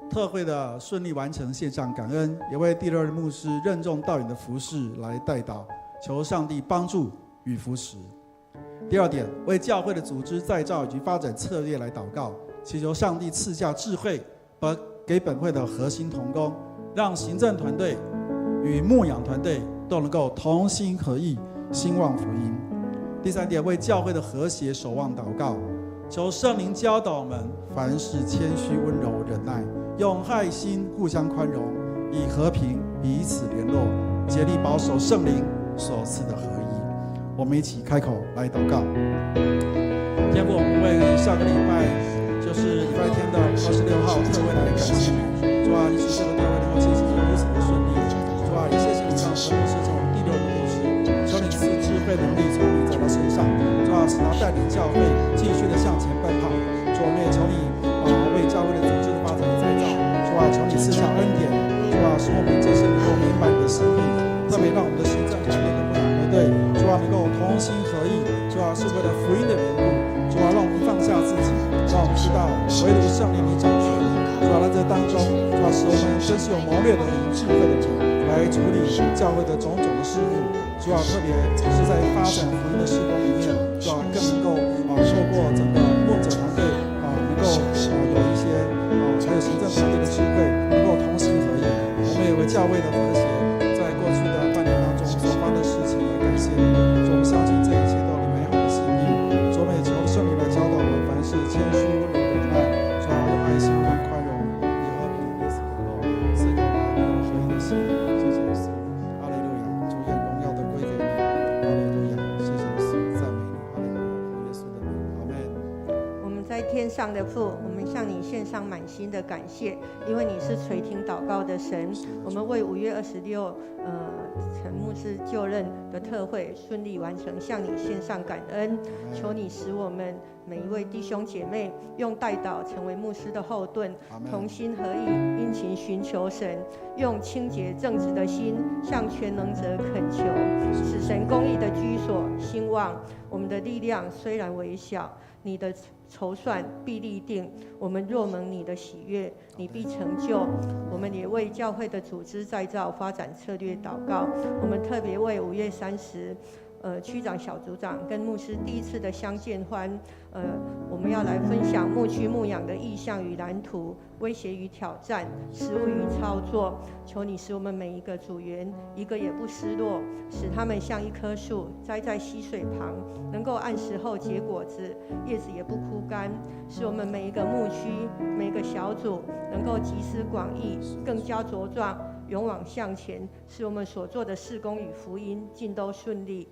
Speaker 2: 特会的顺利完成献上感恩，也为第6日牧师任重道远的服事来代祷，求上帝帮助与扶持。第2点，为教会的组织再造以及发展策略来祷告，祈求上帝赐下智慧，给本会的核心同工，让行政团队与牧养团队都能够同心合意，兴旺福音。第3点，为教会的和谐守望祷告，求圣灵教导我们凡事谦虚、温柔、忍耐，用爱心互相宽容，以和平彼此联络，竭力保守圣灵所赐的合一。我们一起开口来祷告。天父，我们为下个礼拜，就是礼拜天的26号特会来感谢你。主啊，你使这个特会能够进行得如此的顺利。主啊，也谢谢你让神牧师从第6日牧师，求你赐智慧能力从你在他身上。主啊，使他带领教会继续的向前奔跑。主，我们也求你为教会的组织的发展的再造。主啊，求你赐下恩典。主啊，使我们这些能够明白你的心意，特别让我们的行政团队跟牧养团队，主啊，能够同心合意。主啊，是为了福音的缘故。主啊，让我们放下自己，让我们知道唯独圣灵你掌权。主啊，在这当中，主啊，使我们真是有谋略的灵、智慧的灵来处理教会的种种的事务。主啊，特别是在发展福音的事工里面，主啊，更能够透过整个牧者团队能够有一些还有行政团队的智慧，能够同心合意。我们也为教会的和谐，在过去的半年当中所发生的事情来感谢你。主，我们相信这一切都有你美好的心意。主，我们也求圣灵来教导我们，凡事谦虚、温柔、忍耐，主啊，用爱心和宽容，以和平彼此联络，赐给我们合一的心。谢谢耶稣，哈利路亚！主，愿荣耀都归给你，哈利路亚！谢谢耶稣，赞美你，哈利路亚！奉耶稣的名，阿门。
Speaker 4: 我们在天上的父，我们向你献上满心的感谢，因为你是垂听祷告的神。我们为5月26陈牧师就任的特会顺利完成，向你献上感恩。求你使我们每一位弟兄姐妹用代祷成为牧师的后盾，同心合意，殷勤寻求神，用清洁正直的心向全能者恳求，使神公义的居所兴旺。我们的力量虽然微小，你的筹算必立定。我们若蒙你的喜悦，你必成就。我们也为教会的组织再造发展策略祷告。我们特别为5月30区长、小组长跟牧师第一次的相见欢，我们要来分享牧区牧养的意向与蓝图、威胁与挑战、实务与操作。求你使我们每一个组员一个也不失落，使他们像一棵树栽在溪水旁，能够按时候结果子，叶子也不枯干。使我们每一个牧区、每个小组能够集思广益，更加茁壮，勇往向前，使我们所做的事工与福音尽都顺利。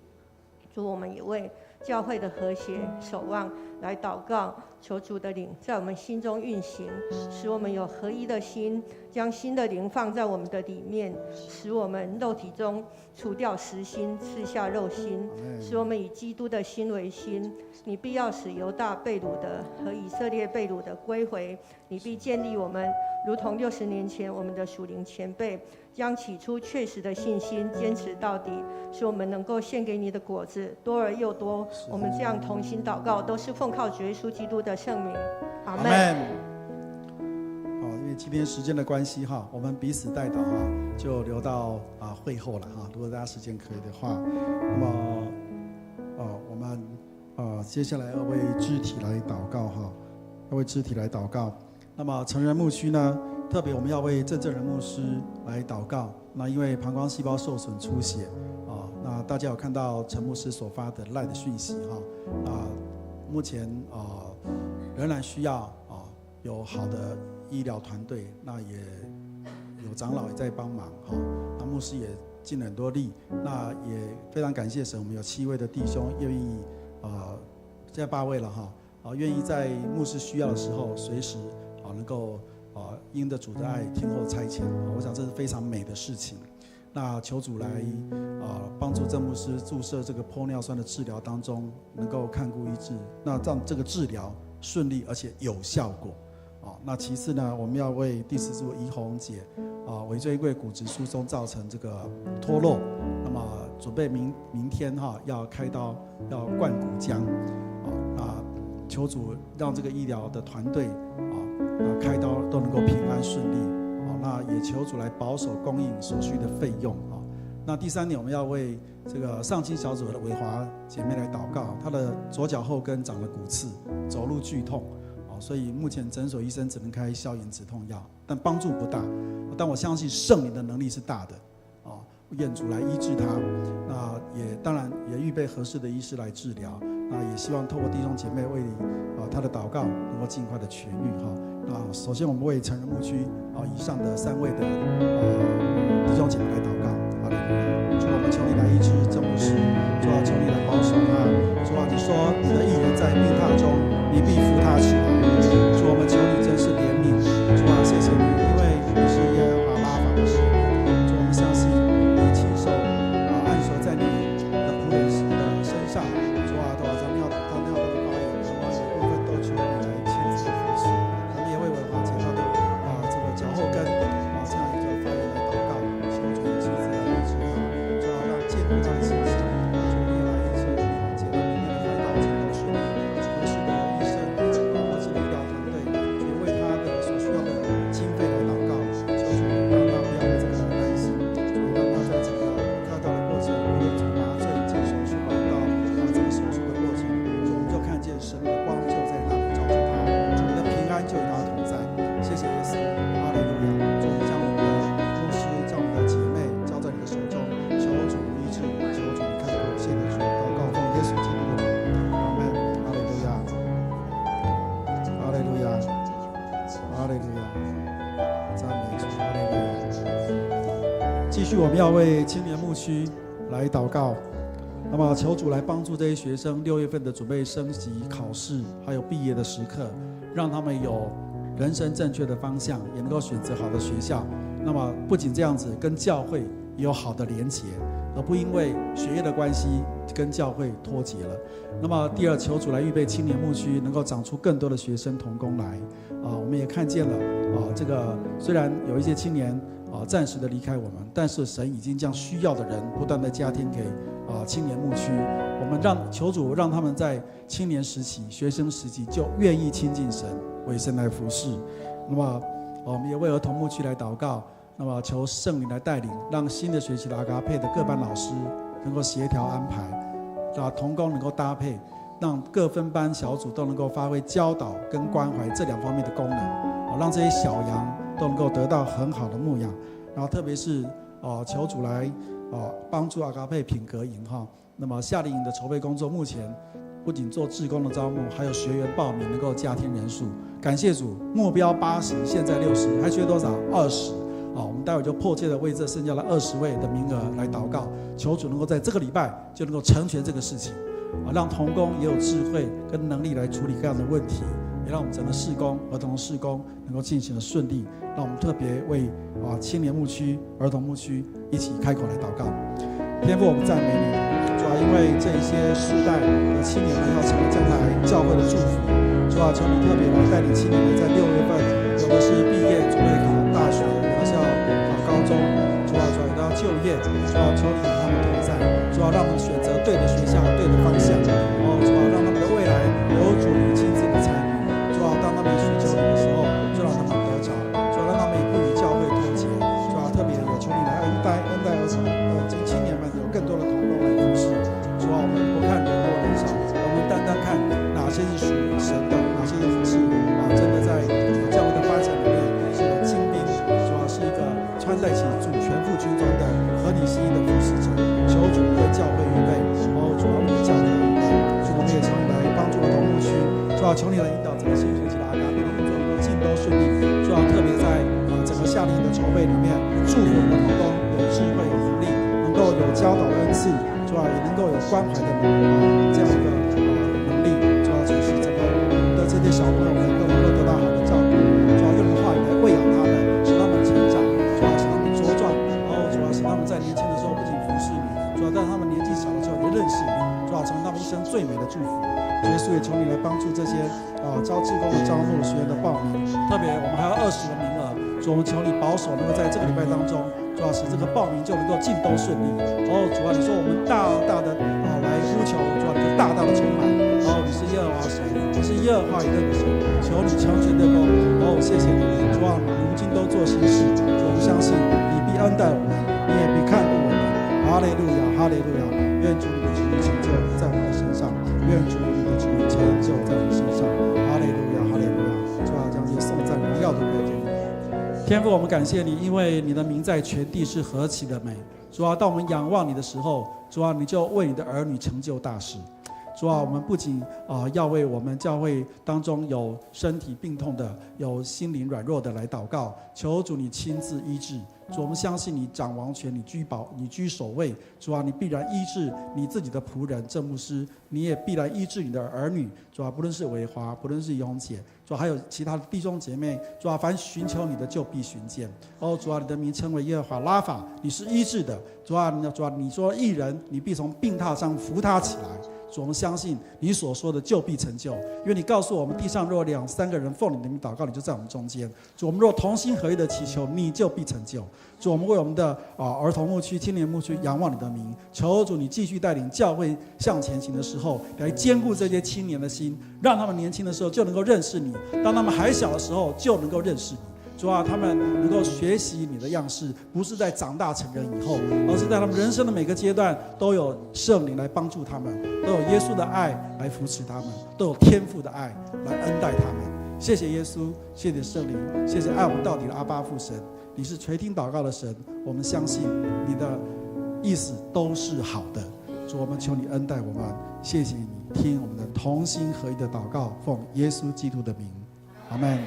Speaker 4: 主，我们也为教会的和谐守望来祷告，求主的灵在我们心中运行，使我们有合一的心，将新的灵放在我们的里面，使我们肉体中除掉实心，赐下肉心，使我们以基督的心为心。你必要使犹大被掳的和以色列被掳的归回，你必建立我们，如同60年前我们的属灵前辈将起初确实的信心坚持到底，使我们能够献给你的果子多而又多。我们这样同心祷告，都是奉靠主耶稣基督的圣名，阿们。
Speaker 2: 因为今天时间的关系哈，我们彼此代祷哈，就留到会后了哈。如果大家时间可以的话，那么我们接下来要为肢体来祷告哈，要为肢体来祷告。那么成人牧区呢，特别我们要为郑正仁牧师来祷告。那因为膀胱细胞受损出血那大家有看到陈牧师所发的赖的讯息哈目前仍然需要有好的医疗团队，那也有长老也在帮忙那牧师也尽了很多力，那也非常感谢神，我们有7位的弟兄愿意现在8位了愿意在牧师需要的时候随时能够因着主的爱听候差遣我想这是非常美的事情。那求主来帮助郑牧师注射这个玻尿酸的治疗当中能够看顾医治，那让这个治疗顺利而且有效果那其次呢，我们要为第10组怡红姐尾椎柜骨质疏松造成这个脱落，那么准备明天要开刀要灌骨浆那求主让这个医疗的团队开刀都能够平安顺利那也求主来保守供应所需的费用那第3点，我们要为这个上青小组的伟华姐妹来祷告，她的左脚后跟长了骨刺，走路剧痛所以目前诊所医生只能开消炎止痛药，但帮助不大。但我相信圣灵的能力是大的愿主来医治他。那也当然也预备合适的医师来治疗。那也希望透过弟兄姐妹为他的祷告能够尽快的痊愈那首先我们为成人牧区以上的3位的弟兄姐妹来祷告。哈利路亚！主，我们求你来医治郑牧师，主啊，求你来保守他。主啊，你说你的义人在病榻中，你必扶他起来。主，我们求你真是怜悯。主啊，谢谢你，因为你是耶和华拉法的神。主，我们相信你亲手按手在你的仆人的身上。主啊，多少张尿道的发炎，主啊，有部分都求你来亲自扶持。我们也为伟华姐她的这个脚后跟这样一个发炎来祷告，求主亲自来医治她。主啊，让健康的信心，主你来医治伟华姐她明天的开刀尽都顺利。合适的医生或者医疗团队，去为她的所需要的经费来祷告，求主让她不要为这个担心，主让她在整个开刀的过程，无论从麻醉进手术管道这个手术的过程，主我们就看见神的光就在那里照着她，主的平安就与她同在。谢谢耶稣，哈利路亚！主将我们的牧师，将我们的姐妹交在你的手中，求主医治，求主看顾，谢谢主，祷告奉耶稣基督的名，阿门，哈利路亚，哈利路亚，哈利路亚，赞美主，哈利路亚。继续，我们要为青年牧区来祷告。那么求主来帮助这些学生6月份的准备升级考试，还有毕业的时刻，让他们有人生正确的方向，也能够选择好的学校。那么不仅这样子，跟教会也有好的连结，而不因为学业的关系跟教会脱节了。那么第二，求主来预备青年牧区，能够长出更多的学生同工来。我们也看见了这个虽然有一些青年暂时的离开我们，但是神已经将需要的人不断的加添给青年牧区。我们求主让他们在青年时期、学生时期就愿意亲近神，为神来服侍。那么我们也为儿童牧区来祷告，那么求圣灵来带领，让新的学期的阿嘎佩的各班老师能够协调安排，让同工能够搭配，让各分班小组都能够发挥教导跟关怀这两方面的功能，让这些小羊都能够得到很好的牧养。然后特别是求主来帮助阿嘎佩品格营哈。那么夏令营的筹备工作目前不仅做志工的招募，还有学员报名能够加添人数。感谢主，目标80，现在60，还缺多少？20。我们待会就迫切的为这剩下的20位的名额来祷告，求主能够在这个礼拜就能够成全这个事情，让同工也有智慧跟能力来处理各样的问题，也让我们整个事工、儿童事工能够进行的顺利。让我们特别为青年牧区、儿童牧区一起开口来祷告。天父，我们赞美你，主要因为这一些世代的青年们要成为将来教会的祝福，主要求你特别来带领青年们在6月份，有的是毕业准备考大学，有的是要考高中，主要也都要就业，主要求你与他们同在，主要让他们选择对的学校、对的方向，主要让他们的未来有主你亲自的参与，主要当他们寻求你的时候，就让他们得着，主要让他们也不与教会脱节，主要特别也求你来恩待儿童，青年们有更多的同工来服侍。主要我们不看人多人少，我们单单看哪些是属神的，哪些是真的在教会的发展里面是个精兵，主要是一个穿戴起主全副军装的合你心意的服侍者。求主为教会预备，主要为教会预备，主我们也求你来帮助儿童牧区，主要求你来引导整个新学期的阿嘎贝的工作能够尽都顺利，主要特别在整个夏令营的筹备里面，祝福我们的同工有智慧、有能力，能够有教导的恩赐，主要也能够有关怀的这样一个能力，主要就是整个我们的这些小朋友们都能够得到好的照顾，主要用话语来喂养他们，使他们成长，主要使他们茁壮，然后主要使他们在年轻的时候不仅服侍你，主要在他们年纪小的时候也认识你，主要成为他们一生最美的祝福。耶稣也求你来帮助这些招志工的招募学员的报名，特别我们还有20个名额，主我们求你保守能够在这个礼拜当中，主要使这个报名就能够尽都顺利。主要你说我们大大的来呼求，主要你就大大的充满。你是耶和华神，你是耶和华以色列的神，求你成全的功。谢谢你，主啊，如今都做新事，主我们相信你必恩待我们，你也必看顾我们。哈利路亚，哈利路亚！愿主你的旨意成就在我们的身上，愿主你的旨意成就在我们身上。哈利路亚，哈利路亚！主啊，将这些颂赞荣耀都归给你。天父，我们感谢你，因为你的名在全地是何其的美。主啊，当我们仰望你的时候，主啊，你就为你的儿女成就大事。主啊，我们不仅要为我们教会当中有身体病痛的、有心灵软弱的来祷告，求主你亲自医治。主，我们相信你掌王权，你居首位。主啊，你必然医治你自己的仆人郑牧师，你也必然医治你的儿女。主啊，不论是伟华，不论是永姐，主啊，还有其他的弟兄姐妹，主啊，凡寻求你的就必寻见。主啊，你的名称为耶和华拉法，你是医治的。主啊，你说义人，你必从病榻上扶他起来。主，我们相信你所说的就必成就，因为你告诉我们，地上若2、3个人奉你的名祷告，你就在我们中间。主，我们若同心合意的祈求，你就必成就。主，我们为我们的儿童牧区、青年牧区仰望你的名，求主你继续带领教会向前行的时候，来兼顾这些青年的心，让他们年轻的时候就能够认识你，当他们还小的时候就能够认识你。主啊，他们能够学习你的样式，不是在长大成人以后，而是在他们人生的每个阶段都有圣灵来帮助他们，都有耶稣的爱来扶持他们，都有天父的爱来恩待他们。谢谢耶稣，谢谢圣灵，谢谢爱我们到底的阿爸父神，你是垂听祷告的神，我们相信你的意思都是好的。主，我们求你恩待我们，谢谢你听我们的同心合一的祷告，奉耶稣基督的名，阿们。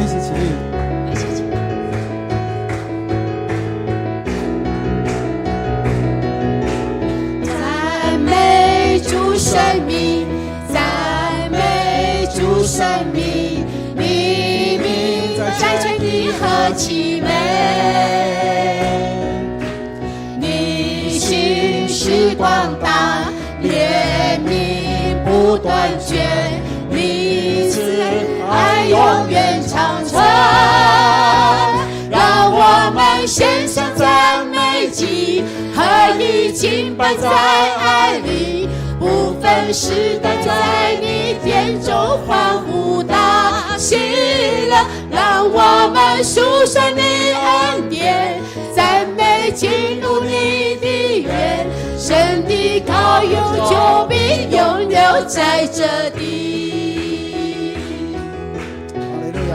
Speaker 2: 一起起立。
Speaker 1: 赞美生命，你名在全地何其美！你心是广大，怜悯不断绝，你慈爱永远长存。让我们献上赞美祭，合一敬拜在爱里，不分时代在你殿中欢呼大喜乐。让我们数算你恩典，赞美进入你的园，神的膏永久必永留在这地。
Speaker 2: 哈利路亚！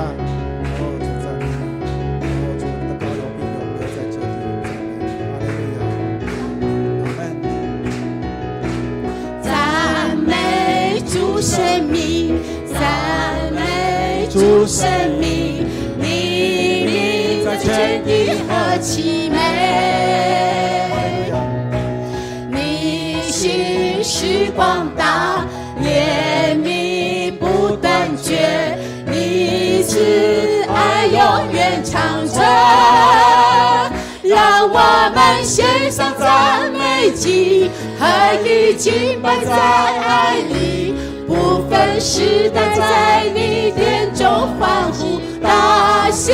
Speaker 2: 哦，主赞美你，哦，主你的膏永必永留在这地，赞美你，阿门。
Speaker 1: 赞美主生命，赞美主生命，你名在全地何其美！你心是广大，怜悯不断绝，你慈爱永远长存。让我们献上赞美祭，合一敬拜在爱里，不分时代在你殿中欢呼大喜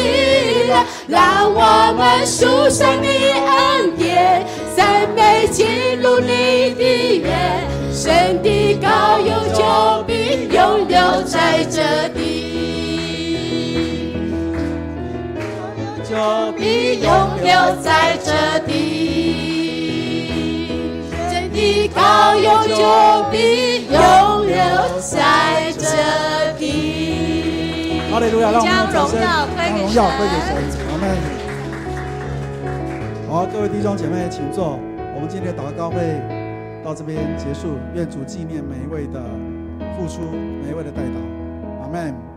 Speaker 1: 乐。让我们数算你恩典，赞美进入你的园，神的膏永久必永留在这地。就必永留在这地，神的膏永久必永留在这地。
Speaker 2: 哈利路亚！让我们
Speaker 1: 将荣耀归给神。
Speaker 2: 阿门。好，各位弟兄姐妹，请坐。我们今天的祷告会到这边结束。愿主纪念每一位的付出，每一位的代祷。阿门。